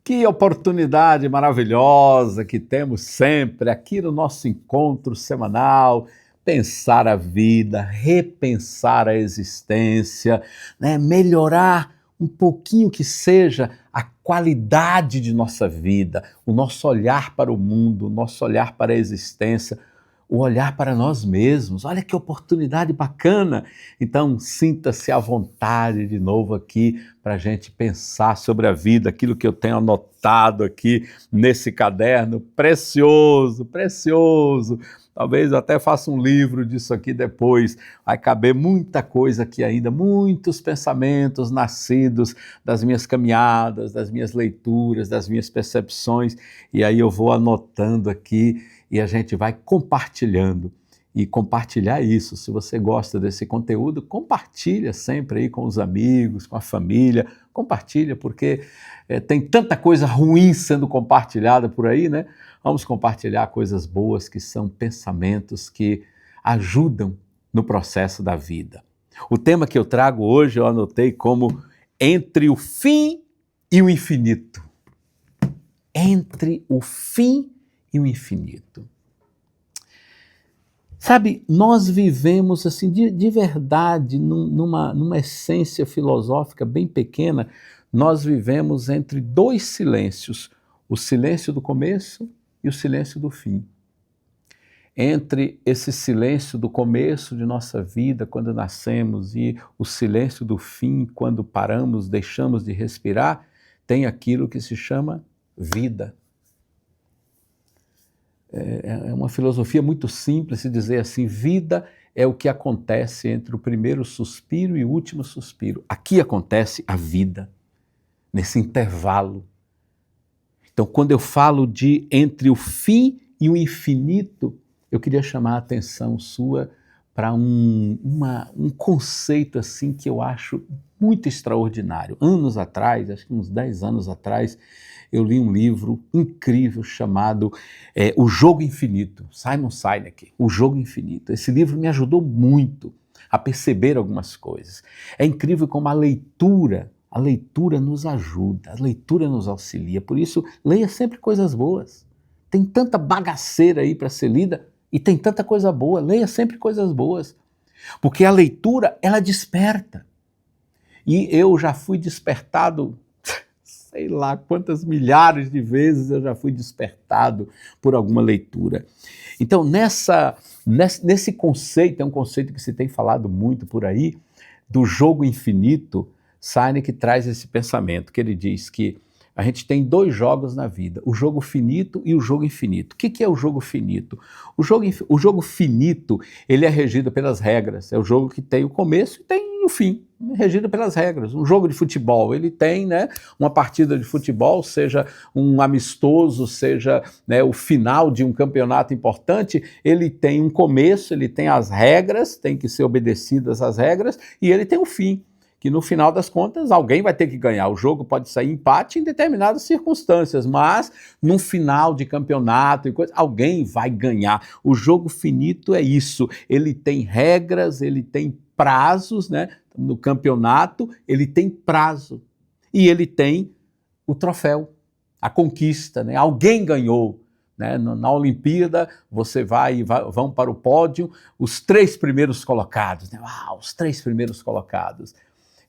Que oportunidade maravilhosa que temos sempre aqui no nosso encontro semanal, pensar a vida, repensar a existência, né? Melhorar um pouquinho que seja a qualidade de nossa vida, o nosso olhar para o mundo, o nosso olhar para a existência, o olhar para nós mesmos. Olha que oportunidade bacana! Então, sinta-se à vontade de novo aqui para a gente pensar sobre a vida, aquilo que eu tenho anotado aqui nesse caderno precioso, precioso. Talvez eu até faça um livro disso aqui depois. Vai caber muita coisa aqui ainda, muitos pensamentos nascidos das minhas caminhadas, das minhas leituras, das minhas percepções. E aí eu vou anotando aqui e a gente vai compartilhando. E compartilhar isso, se você gosta desse conteúdo, compartilha sempre aí com os amigos, com a família, compartilha, porque tem tanta coisa ruim sendo compartilhada por aí, né? Vamos compartilhar coisas boas que são pensamentos que ajudam no processo da vida. O tema que eu trago hoje eu anotei como entre o fim e o infinito. Entre o fim e o infinito. Sabe, nós vivemos assim, de verdade, numa essência filosófica bem pequena, nós vivemos entre dois silêncios, o silêncio do começo e o silêncio do fim. Entre esse silêncio do começo de nossa vida, quando nascemos, e o silêncio do fim, quando paramos, deixamos de respirar, tem aquilo que se chama vida. É uma filosofia muito simples se dizer assim, vida é o que acontece entre o primeiro suspiro e o último suspiro. Aqui acontece a vida, nesse intervalo. Então, quando eu falo de entre o fim e o infinito, eu queria chamar a atenção sua para um conceito assim que eu acho muito extraordinário. Anos atrás, acho que uns 10 anos atrás, eu li um livro incrível chamado O Jogo Infinito, Simon Sinek, O Jogo Infinito. Esse livro me ajudou muito a perceber algumas coisas. É incrível como a leitura nos ajuda, a leitura nos auxilia. Por isso, leia sempre coisas boas. Tem tanta bagaceira aí para ser lida e tem tanta coisa boa. Leia sempre coisas boas. Porque a leitura, ela desperta. E eu já fui despertado, sei lá quantas milhares de vezes eu já fui despertado por alguma leitura. Então, nesse conceito, é um conceito que se tem falado muito por aí, do jogo infinito, Sinek traz esse pensamento, que ele diz que a gente tem dois jogos na vida, o jogo finito e o jogo infinito. O que é o jogo finito? O jogo finito, ele é regido pelas regras, é o jogo que tem o começo e tem o fim, regido pelas regras. Um jogo de futebol, ele tem, né, uma partida de futebol, seja um amistoso, seja, né, o final de um campeonato importante, ele tem um começo, ele tem as regras, tem que ser obedecidas as regras, e ele tem o fim, que no final das contas alguém vai ter que ganhar. O jogo pode sair empate em determinadas circunstâncias, mas no final de campeonato e coisa, alguém vai ganhar. O jogo finito é isso, ele tem regras, ele tem prazos, né? No campeonato ele tem prazo e ele tem o troféu, a conquista, né? Alguém ganhou. Né? Na Olimpíada, vão para o pódio os 3 primeiros colocados. Né? Uau, os 3 primeiros colocados.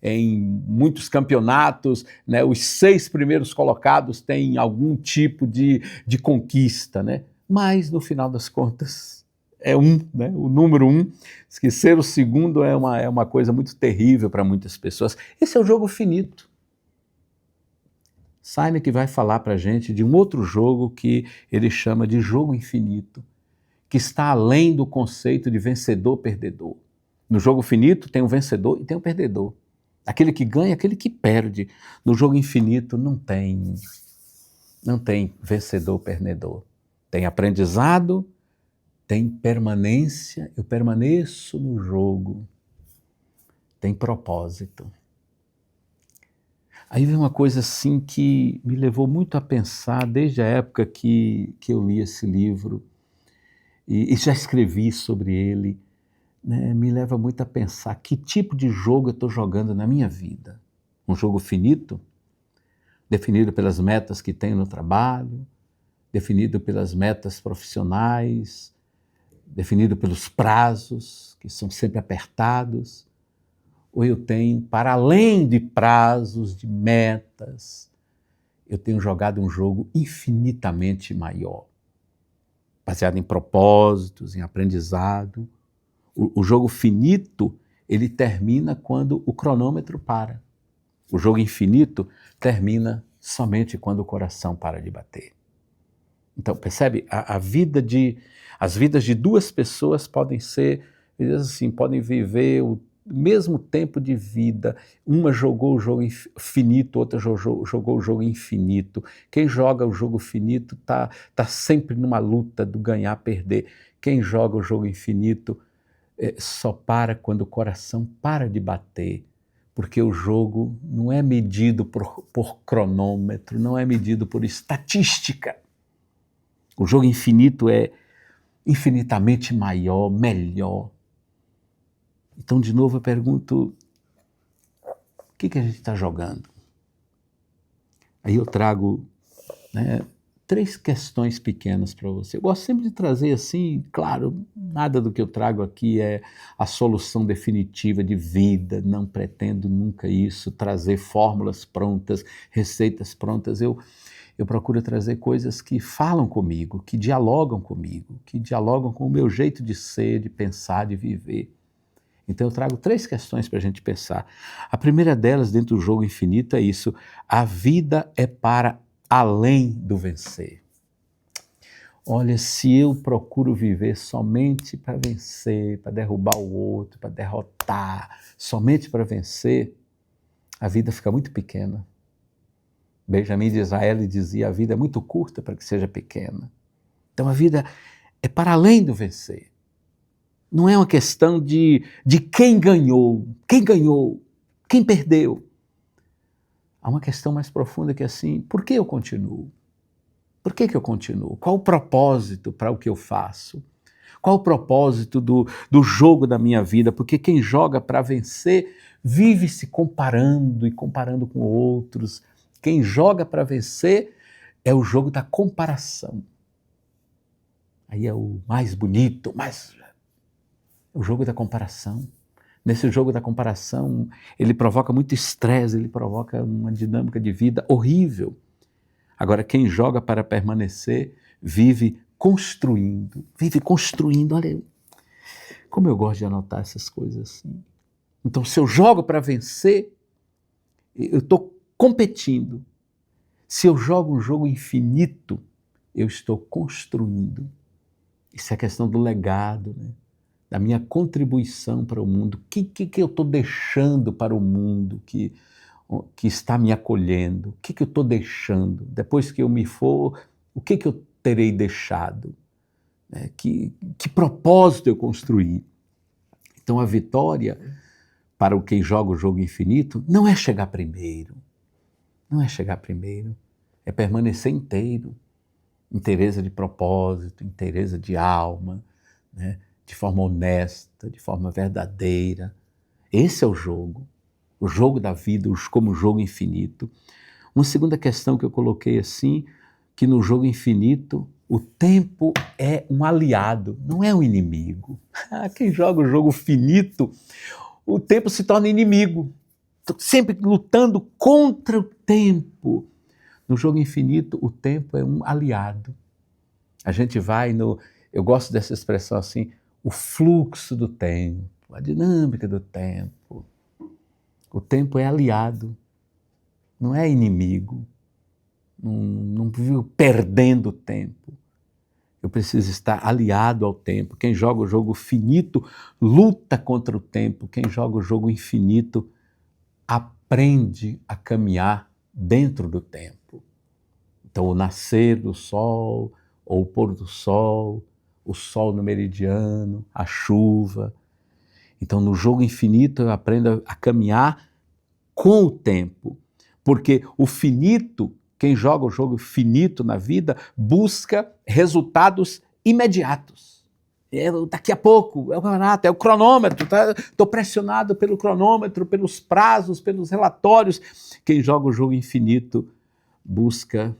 Em muitos campeonatos, né, os 6 primeiros colocados têm algum tipo de conquista, né? Mas no final das contas é né? O número 1, que ser o segundo é uma coisa muito terrível para muitas pessoas. Esse é o jogo finito. Sinek vai falar para a gente de um outro jogo que ele chama de jogo infinito, que está além do conceito de vencedor-perdedor. No jogo finito tem um vencedor e tem um perdedor. Aquele que ganha, aquele que perde. No jogo infinito não tem vencedor-perdedor. Tem aprendizado, tem permanência, eu permaneço no jogo. Tem propósito. Aí vem uma coisa assim que me levou muito a pensar desde a época que eu li esse livro e já escrevi sobre ele. Né, me leva muito a pensar que tipo de jogo eu estou jogando na minha vida. Um jogo finito? definido pelas metas que tenho no trabalho, definido pelas metas profissionais, definido pelos prazos, que são sempre apertados, ou eu tenho, para além de prazos, de metas, eu tenho jogado um jogo infinitamente maior, baseado em propósitos, em aprendizado. O jogo finito, ele termina quando o cronômetro para. O jogo infinito termina somente quando o coração para de bater. Então, percebe? As vidas de duas pessoas podem ser, assim, podem viver o mesmo tempo de vida. Uma jogou o jogo finito, outra jogou o jogo infinito. Quem joga o jogo finito tá sempre numa luta do ganhar, perder. Quem joga o jogo infinito só para quando o coração para de bater, porque o jogo não é medido por cronômetro, não é medido por estatística. O jogo infinito é infinitamente maior, melhor. Então, de novo, eu pergunto, o que a gente está jogando? Aí eu trago 3 questões pequenas para você. Eu gosto sempre de trazer assim, claro, nada do que eu trago aqui é a solução definitiva de vida, não pretendo nunca isso, trazer fórmulas prontas, receitas prontas. Eu procuro trazer coisas que falam comigo, que dialogam comigo, que dialogam com o meu jeito de ser, de pensar, de viver. Então eu trago 3 questões para a gente pensar. A primeira delas, dentro do jogo infinito, é isso: a vida é para além do vencer. Olha, se eu procuro viver somente para vencer, para derrubar o outro, para derrotar, somente para vencer, a vida fica muito pequena. Benjamin Disraeli dizia: a vida é muito curta para que seja pequena. Então a vida é para além do vencer. Não é uma questão de quem ganhou, quem perdeu. Há uma questão mais profunda que é assim: por que eu continuo? Por que eu continuo? Qual o propósito para o que eu faço? Qual o propósito do jogo da minha vida? Porque quem joga para vencer vive se comparando e comparando com outros. Quem joga para vencer é o jogo da comparação. Aí é o mais bonito, o jogo da comparação. Nesse jogo da comparação, ele provoca muito estresse, ele provoca uma dinâmica de vida horrível. Agora, quem joga para permanecer, vive construindo. Olha, como eu gosto de anotar essas coisas assim. Então, se eu jogo para vencer, eu estou competindo. Se eu jogo um jogo infinito, eu estou construindo. Isso é questão do legado, né? Da minha contribuição para o mundo. O que eu estou deixando para o mundo que está me acolhendo? O que eu estou deixando? Depois que eu me for, o que eu terei deixado? Que propósito eu construí? Então a vitória para quem joga o jogo infinito não é chegar primeiro. Não é chegar primeiro. É permanecer inteiro. Inteireza de propósito, inteireza de alma, né? De forma honesta, de forma verdadeira. Esse é o jogo da vida, como jogo infinito. Uma segunda questão que eu coloquei assim, que no jogo infinito, o tempo é um aliado, não é um inimigo. Quem joga o jogo finito, o tempo se torna inimigo, sempre lutando contra o tempo. No jogo infinito, o tempo é um aliado. A gente vai eu gosto dessa expressão assim, o fluxo do tempo, a dinâmica do tempo. O tempo é aliado, não é inimigo. Não vivo perdendo o tempo. Eu preciso estar aliado ao tempo. Quem joga o jogo finito luta contra o tempo. Quem joga o jogo infinito aprende a caminhar dentro do tempo. Então, o nascer do sol, ou o pôr do sol, o sol no meridiano, a chuva. Então, no jogo infinito, eu aprendo a caminhar com o tempo. Porque o finito, quem joga o jogo finito na vida, busca resultados imediatos. Daqui a pouco, é o campeonato, é o cronômetro, estou pressionado pelo cronômetro, pelos prazos, pelos relatórios. Quem joga o jogo infinito busca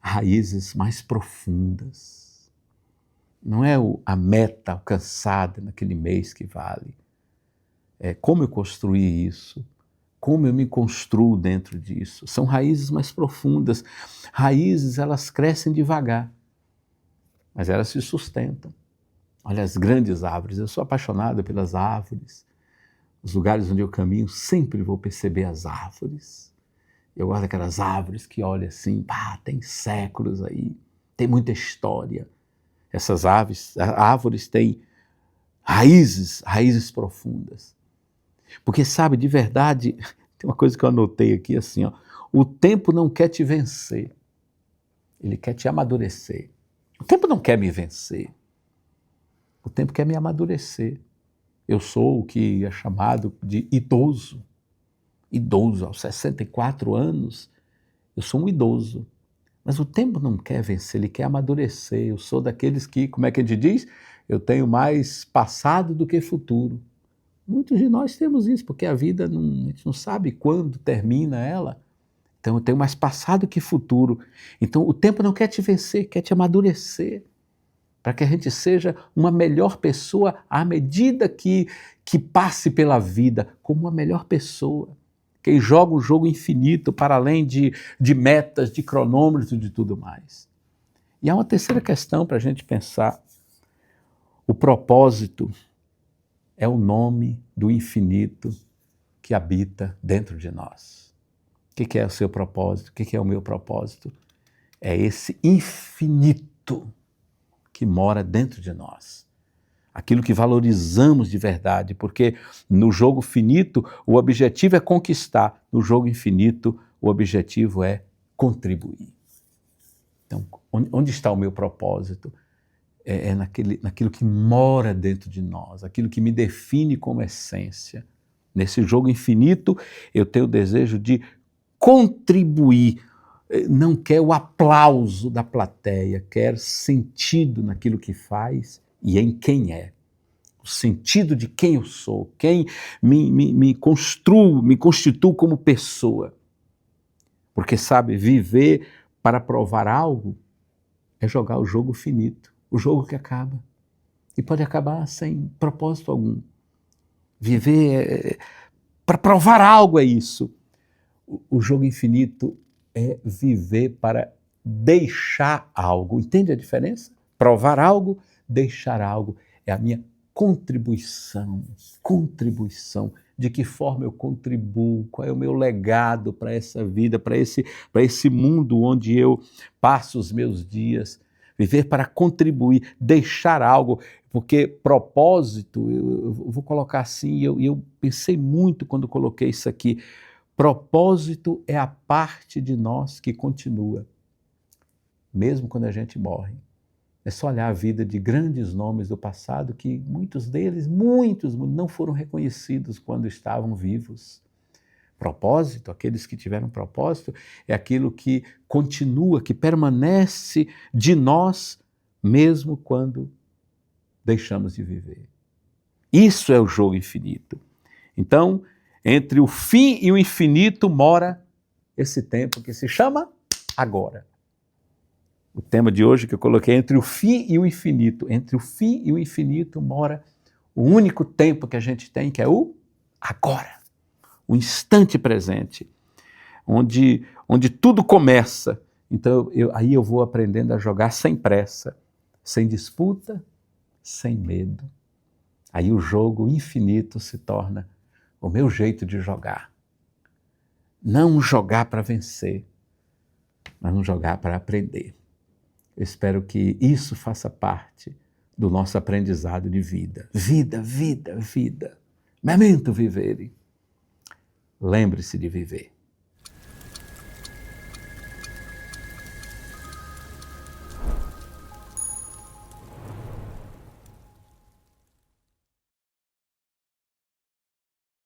raízes mais profundas. Não é a meta alcançada naquele mês que vale. É como eu construí isso, como eu me construo dentro disso. São raízes mais profundas. Raízes, elas crescem devagar, mas elas se sustentam. Olha as grandes árvores, eu sou apaixonado pelas árvores. Os lugares onde eu caminho, sempre vou perceber as árvores. Eu gosto daquelas árvores que olham assim, tem séculos aí, tem muita história. Essas árvores têm raízes profundas. Porque sabe, de verdade, tem uma coisa que eu anotei aqui assim, ó, o tempo não quer te vencer, ele quer te amadurecer. O tempo não quer me vencer, o tempo quer me amadurecer. Eu sou o que é chamado de idoso. Idoso, aos 64 anos, eu sou um idoso. Mas o tempo não quer vencer, ele quer amadurecer. Eu sou daqueles que, como é que a gente diz? Eu tenho mais passado do que futuro. Muitos de nós temos isso, porque a vida, a gente não sabe quando termina ela. Então eu tenho mais passado que futuro. Então o tempo não quer te vencer, quer te amadurecer. Para que a gente seja uma melhor pessoa à medida que passe pela vida como uma melhor pessoa. Quem joga o jogo infinito para além de metas, de cronômetros e de tudo mais. E há uma terceira questão para a gente pensar. O propósito é o nome do infinito que habita dentro de nós. O que é o seu propósito? O que é o meu propósito? É esse infinito que mora dentro de nós. Aquilo que valorizamos de verdade, porque no jogo finito o objetivo é conquistar, no jogo infinito o objetivo é contribuir. Então, onde está o meu propósito? É naquilo que mora dentro de nós, aquilo que me define como essência. Nesse jogo infinito eu tenho o desejo de contribuir. Não quer o aplauso da plateia, quer sentido naquilo que faz e em quem é. O sentido de quem eu sou, quem me constituo como pessoa. Porque, sabe, viver para provar algo é jogar o jogo finito, o jogo que acaba. E pode acabar sem propósito algum. Viver para provar algo é isso. O jogo infinito é viver para deixar algo. Entende a diferença? Provar algo, deixar algo. É a minha contribuição. De que forma eu contribuo, qual é o meu legado para essa vida, para esse mundo onde eu passo os meus dias. Viver para contribuir, deixar algo, porque propósito, eu vou colocar assim, eu pensei muito quando coloquei isso aqui, propósito é a parte de nós que continua, mesmo quando a gente morre. É só olhar a vida de grandes nomes do passado que muitos deles, muitos, não foram reconhecidos quando estavam vivos. Propósito, aqueles que tiveram propósito, é aquilo que continua, que permanece de nós, mesmo quando deixamos de viver. Isso é o jogo infinito. Então, entre o fim e o infinito mora esse tempo que se chama agora. O tema de hoje que eu coloquei é entre o fim e o infinito. Entre o fim e o infinito mora o único tempo que a gente tem, que é o agora. O instante presente, onde tudo começa. Então, aí eu vou aprendendo a jogar sem pressa, sem disputa, sem medo. Aí o jogo infinito se torna o meu jeito de jogar. Não jogar para vencer, mas não jogar para aprender. Eu espero que isso faça parte do nosso aprendizado de vida. Vida. Memento vivere. Lembre-se de viver.